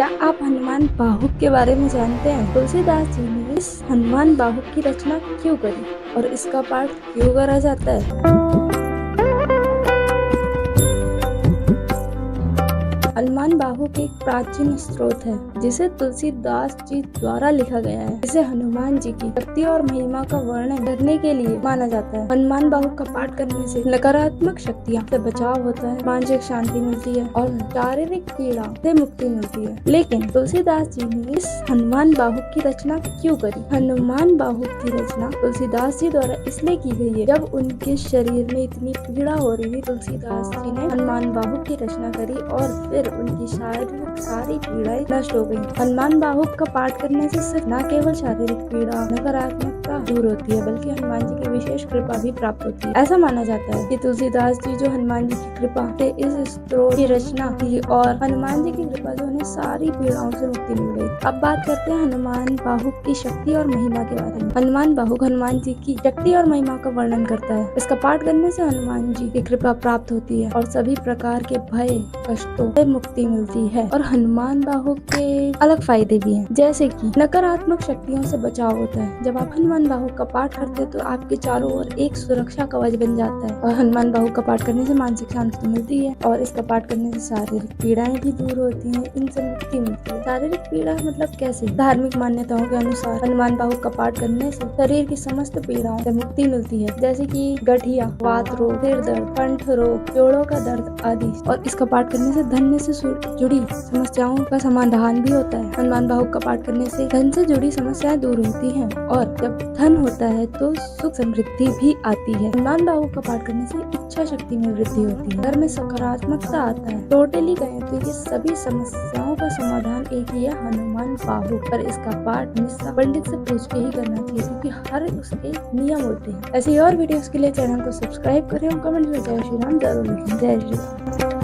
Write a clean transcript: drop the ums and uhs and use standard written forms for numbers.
क्या आप हनुमान बाहुक के बारे में जानते हैं? तुलसीदास जी ने इस हनुमान बाहुक की रचना क्यों करी और इसका पाठ क्यों करा जाता है? हनुमान बाहुक एक प्राचीन स्रोत है जिसे तुलसीदास जी द्वारा लिखा गया है। इसे हनुमान जी की शक्ति और महिमा का वर्णन करने के लिए माना जाता है। हनुमान बाहुक का पाठ करने से नकारात्मक शक्तियाँ से बचाव होता है, मानसिक शांति मिलती है और शारीरिक पीड़ा से मुक्ति मिलती है। लेकिन तुलसीदास जी ने इस हनुमान बाहुक की रचना क्यों करी? हनुमान बाहुक की रचना तुलसीदास जी द्वारा इसलिए की गई है, जब उनके शरीर में इतनी पीड़ा हो रही थी, तुलसीदास जी ने हनुमान बाहुक की रचना करी और फिर उनकी शारीरिक सारी पीड़ाएं नष्ट हो गई। हनुमान बाहुक का पाठ करने से सिर्फ न केवल शारीरिक पीड़ा नकारात्मकता दूर होती है, बल्कि हनुमान जी की विशेष कृपा भी प्राप्त होती है। ऐसा माना जाता है कि तुलसीदास जी जो हनुमान जी की कृपा से इस स्तोत्र की रचना की और हनुमान जी की कृपा से उन्हें सारी पीड़ाओं से मुक्ति मिल गई। अब बात करते हैं हनुमान बाहुक की शक्ति और महिमा के बारे में। हनुमान बाहुक हनुमान जी की शक्ति और महिमा का वर्णन करता है। इसका पाठ करने से हनुमान जी की कृपा प्राप्त होती है और सभी प्रकार के भय कष्टों से मुक्ति मिलती है। और हनुमान बाहुक के अलग फायदे भी हैं, जैसे कि नकारात्मक शक्तियों से बचाव होता है। जब आप हनुमान बाहुक का पाठ करते हैं तो आपके चारों ओर एक सुरक्षा कवच बन जाता है। और हनुमान बाहुक का पाठ करने से मानसिक शांति मिलती है और इसका पाठ करने से शारीरिक पीड़ाएं भी दूर होती हैं, इनसे मुक्ति मिलती है। शारीरिक पीड़ा मतलब कैसे? धार्मिक मान्यताओं के अनुसार हनुमान बाहुक का पाठ करने से शरीर की समस्त पीड़ाओं से मुक्ति मिलती है, जैसे कि गठिया, वात रोग, सिर दर्द, कंठ रोग, जोड़ों का दर्द आदि। और इसका पाठ करने से धन से जुड़ी समस्याओं का समाधान भी होता है। हनुमान बाहुक का पाठ करने से धन से जुड़ी समस्याएं दूर होती हैं और जब धन होता है तो सुख समृद्धि भी आती है। हनुमान बाहुक का पाठ करने से इच्छा शक्ति में वृद्धि होती है, घर में सकारात्मकता आता है। टोटली कहें तो ये सभी समस्याओं का समाधान एक ही है, हनुमान बाहुक। पर इसका पाठ हमेशा पंडित से पूछ के ही करना चाहिए, क्योंकि हर उसके नियम होते हैं। ऐसी और वीडियोस के लिए चैनल को सब्सक्राइब करें और कमेंट में जय श्री राम जरूर लिखें। जय श्री राम।